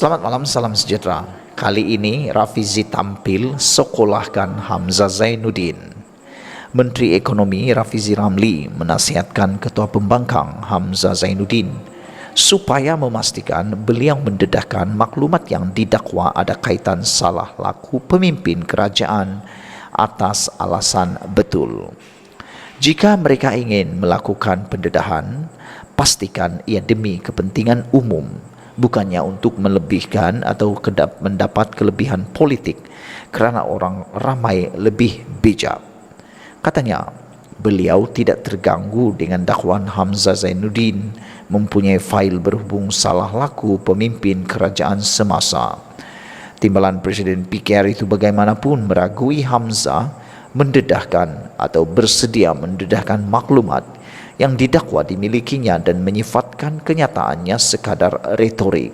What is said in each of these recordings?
Selamat malam, salam sejahtera. Kali ini Rafizi tampil sekolahkan Hamzah Zainuddin. Menteri Ekonomi Rafizi Ramli menasihatkan Ketua Pembangkang Hamzah Zainuddin supaya memastikan beliau mendedahkan maklumat yang didakwa ada kaitan salah laku pemimpin kerajaan atas alasan betul. Jika mereka ingin melakukan pendedahan, pastikan ia demi kepentingan umum, bukannya untuk melebihkan atau mendapat kelebihan politik kerana orang ramai lebih bijak. Katanya, beliau tidak terganggu dengan dakwaan Hamzah Zainuddin mempunyai fail berhubung salah laku pemimpin kerajaan semasa. Timbalan Presiden PKR itu bagaimanapun meragui Hamzah mendedahkan atau bersedia mendedahkan maklumat yang didakwa dimilikinya dan menyifatkan kenyataannya sekadar retorik.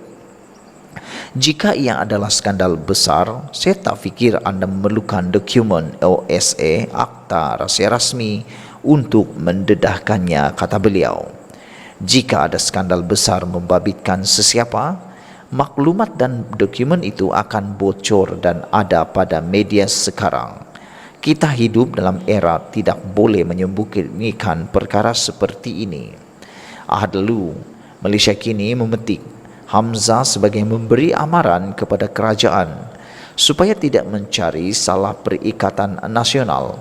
Jika ia adalah skandal besar, saya tak fikir anda memerlukan dokumen OSA, akta rahsia rasmi untuk mendedahkannya, kata beliau. Jika ada skandal besar membabitkan sesiapa, maklumat dan dokumen itu akan bocor dan ada pada media sekarang. Kita hidup dalam era tidak boleh menyembunyikan perkara seperti ini. Ahad lalu, Malaysia kini memetik Hamzah sebagai memberi amaran kepada kerajaan supaya tidak mencari salah perikatan nasional,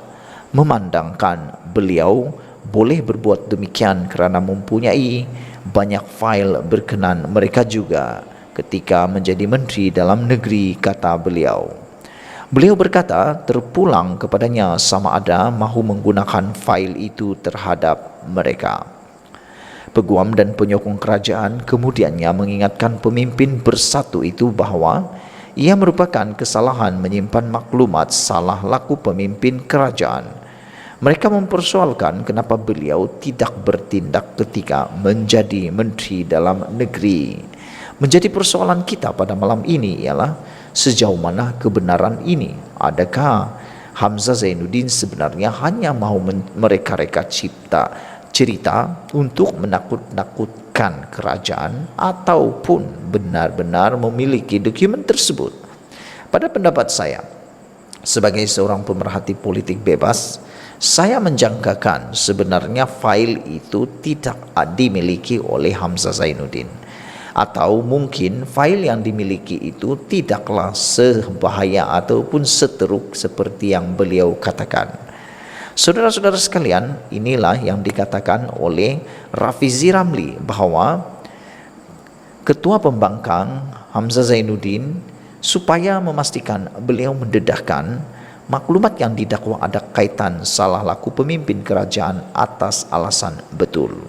memandangkan beliau boleh berbuat demikian kerana mempunyai banyak fail berkenan mereka juga ketika menjadi menteri dalam negeri, kata beliau. Beliau berkata terpulang kepadanya sama ada mahu menggunakan fail itu terhadap mereka. Peguam dan penyokong kerajaan kemudiannya mengingatkan pemimpin bersatu itu bahawa ia merupakan kesalahan menyimpan maklumat salah laku pemimpin kerajaan. Mereka mempersoalkan kenapa beliau tidak bertindak ketika menjadi menteri dalam negeri. Menjadi persoalan kita pada malam ini ialah sejauh mana kebenaran ini? Adakah Hamzah Zainuddin sebenarnya hanya mahu mereka-reka cerita untuk menakut-nakutkan kerajaan ataupun benar-benar memiliki dokumen tersebut? Pada pendapat saya, sebagai seorang pemerhati politik bebas, saya menjangkakan sebenarnya fail itu tidak dimiliki oleh Hamzah Zainuddin. Atau mungkin fail yang dimiliki itu tidaklah sebahaya ataupun seteruk seperti yang beliau katakan. Saudara-saudara sekalian, inilah yang dikatakan oleh Rafizi Ramli bahawa Ketua Pembangkang Hamzah Zainuddin supaya memastikan beliau mendedahkan maklumat yang didakwa ada kaitan salah laku pemimpin kerajaan atas alasan betul.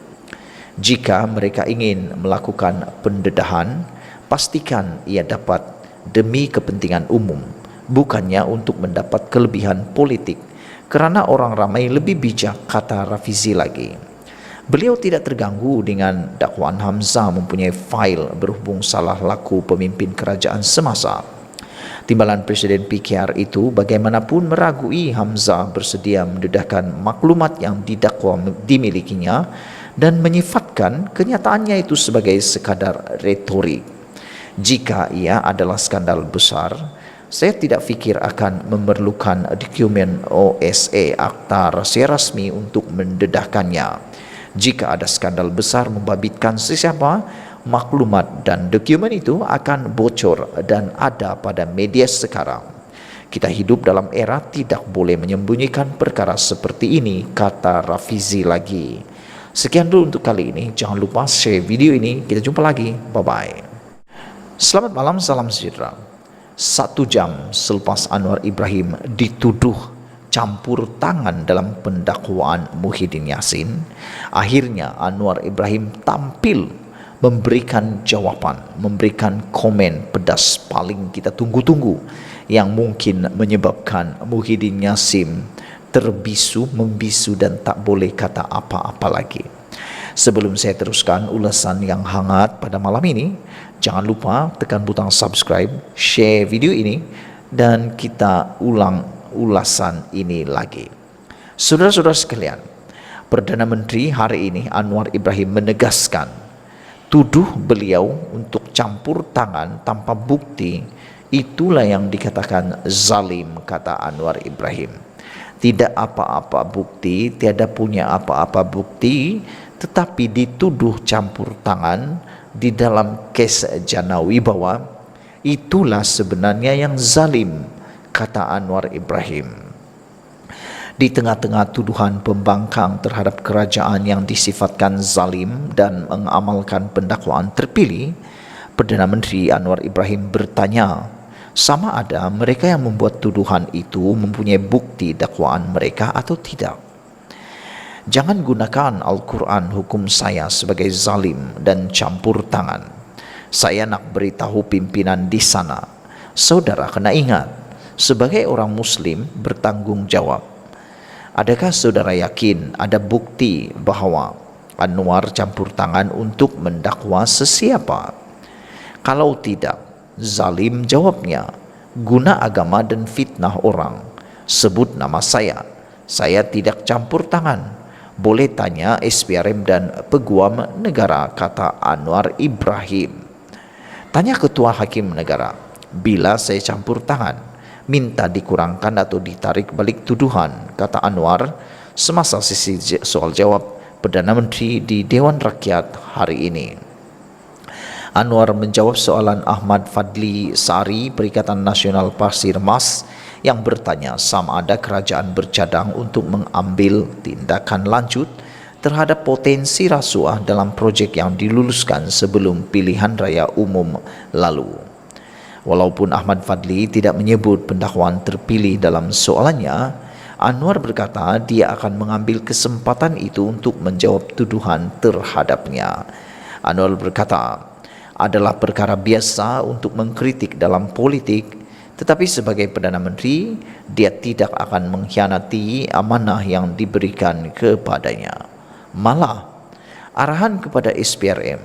Jika mereka ingin melakukan pendedahan, pastikan ia dapat demi kepentingan umum, bukannya untuk mendapat kelebihan politik kerana orang ramai lebih bijak, kata Rafizi lagi. Beliau tidak terganggu dengan dakwaan Hamzah mempunyai fail berhubung salah laku pemimpin kerajaan semasa. Timbalan Presiden PKR itu bagaimanapun meragui Hamzah bersedia mendedahkan maklumat yang didakwa dimilikinya dan menyifatkan kenyataannya itu sebagai sekadar retorik. Jika ia adalah skandal besar, saya tidak fikir akan memerlukan dokumen OSA, akta rahsia rasmi untuk mendedahkannya. Jika ada skandal besar membabitkan sesiapa, maklumat dan dokumen itu akan bocor dan ada pada media sekarang. Kita hidup dalam era tidak boleh menyembunyikan perkara seperti ini, kata Rafizi lagi. Sekian dulu untuk kali ini. Jangan lupa share video ini. Kita jumpa lagi. Bye-bye. Selamat malam, salam sejahtera. 1 jam selepas Anwar Ibrahim dituduh campur tangan dalam pendakwaan Muhyiddin Yassin, akhirnya Anwar Ibrahim tampil memberikan jawapan, memberikan komen pedas paling kita tunggu-tunggu yang mungkin menyebabkan Muhyiddin Yassin membisu dan tak boleh kata apa-apa lagi. Sebelum saya teruskan ulasan yang hangat pada malam ini, jangan lupa tekan butang subscribe, share video ini dan kita ulang ulasan ini lagi. Saudara-saudara sekalian, Perdana Menteri hari ini Anwar Ibrahim menegaskan tuduh beliau untuk campur tangan tanpa bukti, itulah yang dikatakan zalim, kata Anwar Ibrahim. Tidak apa-apa bukti, tiada punya apa-apa bukti, tetapi dituduh campur tangan di dalam kes Jana Wibawa, itulah sebenarnya yang zalim, kata Anwar Ibrahim. Di tengah-tengah tuduhan pembangkang terhadap kerajaan yang disifatkan zalim dan mengamalkan pendakwaan terpilih, Perdana Menteri Anwar Ibrahim bertanya, sama ada mereka yang membuat tuduhan itu mempunyai bukti dakwaan mereka atau tidak. Jangan gunakan Al-Quran hukum saya sebagai zalim dan campur tangan. Saya nak beritahu pimpinan di sana, saudara kena ingat, sebagai orang Muslim bertanggung jawab. Adakah saudara yakin ada bukti bahawa Anwar campur tangan untuk mendakwa sesiapa? Kalau tidak, zalim jawabnya, guna agama dan fitnah orang. Sebut nama saya tidak campur tangan. Boleh tanya SPRM dan Peguam Negara, kata Anwar Ibrahim. Tanya Ketua Hakim Negara, bila saya campur tangan, minta dikurangkan atau ditarik balik tuduhan, kata Anwar semasa sesi soal jawab Perdana Menteri di Dewan Rakyat hari ini. Anwar menjawab soalan Ahmad Fadli Sari, Perikatan Nasional Pasir Mas, yang bertanya sama ada kerajaan bercadang untuk mengambil tindakan lanjut terhadap potensi rasuah dalam projek yang diluluskan sebelum pilihan raya umum lalu. Walaupun Ahmad Fadli tidak menyebut pendakwaan terpilih dalam soalannya, Anwar berkata dia akan mengambil kesempatan itu untuk menjawab tuduhan terhadapnya. Anwar berkata, adalah perkara biasa untuk mengkritik dalam politik, tetapi sebagai Perdana Menteri, dia tidak akan mengkhianati amanah yang diberikan kepadanya. Malah, arahan kepada SPRM,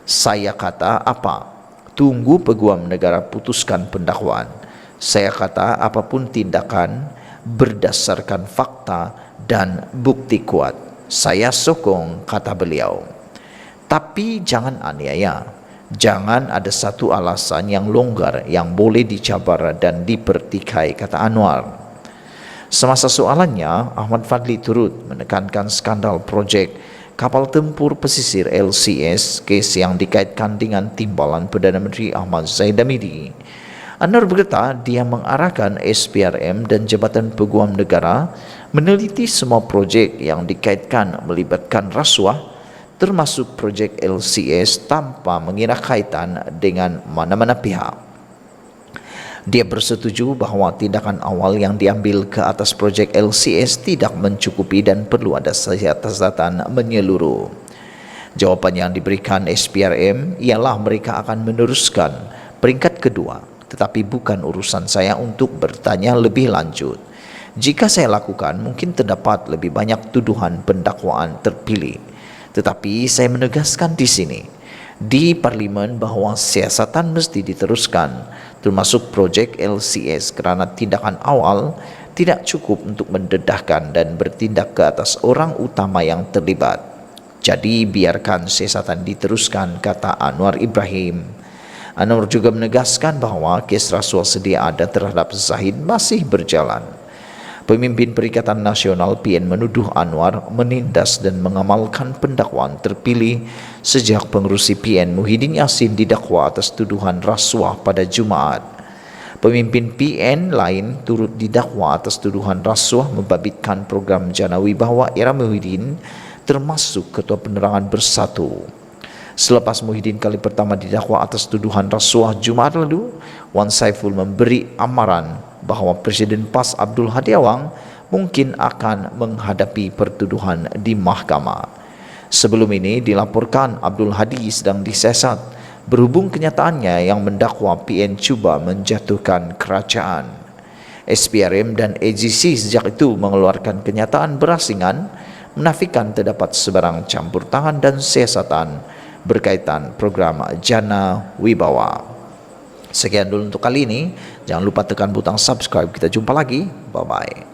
saya kata apa? Tunggu Peguam Negara putuskan pendakwaan. Saya kata apapun tindakan berdasarkan fakta dan bukti kuat, saya sokong, kata beliau. Tapi jangan aniaya, jangan ada satu alasan yang longgar yang boleh dicabar dan dipertikai, kata Anwar. Semasa soalannya, Ahmad Fadli turut menekankan skandal projek kapal tempur pesisir LCS, kes yang dikaitkan dengan timbalan Perdana Menteri Ahmad Zahid Hamidi. Anwar berkata dia mengarahkan SPRM dan Jabatan Peguam Negara meneliti semua projek yang dikaitkan melibatkan rasuah, termasuk projek LCS, tanpa mengira kaitan dengan mana-mana pihak. Dia bersetuju bahawa tindakan awal yang diambil ke atas projek LCS tidak mencukupi dan perlu ada siasatan menyeluruh. Jawapan yang diberikan SPRM ialah mereka akan meneruskan peringkat kedua, tetapi bukan urusan saya untuk bertanya lebih lanjut. Jika saya lakukan, mungkin terdapat lebih banyak tuduhan pendakwaan terpilih. Tetapi saya menegaskan di sini, di Parlimen, bahawa siasatan mesti diteruskan, termasuk projek LCS, kerana tindakan awal tidak cukup untuk mendedahkan dan bertindak ke atas orang utama yang terlibat. Jadi biarkan siasatan diteruskan, kata Anwar Ibrahim. Anwar juga menegaskan bahawa kes rasuah sedia ada terhadap Zahid masih berjalan. Pemimpin Perikatan Nasional PN menuduh Anwar menindas dan mengamalkan pendakwaan terpilih sejak pengerusi PN Muhyiddin Yassin didakwa atas tuduhan rasuah pada Jumaat. Pemimpin PN lain turut didakwa atas tuduhan rasuah membabitkan program Jana Wibawa era Muhyiddin, termasuk Ketua Penerangan Bersatu. Selepas Muhyiddin kali pertama didakwa atas tuduhan rasuah Jumaat lalu, Wan Saiful memberi amaran bahawa Presiden PAS Abdul Hadi Awang mungkin akan menghadapi pertuduhan di mahkamah. Sebelum ini dilaporkan Abdul Hadi sedang disiasat berhubung kenyataannya yang mendakwa PN cuba menjatuhkan kerajaan. SPRM dan AGC sejak itu mengeluarkan kenyataan berasingan menafikan terdapat sebarang campur tangan dan siasatan berkaitan program Jana Wibawa. Sekian dulu untuk kali ini. Jangan lupa tekan butang subscribe. Kita jumpa lagi. Bye-bye.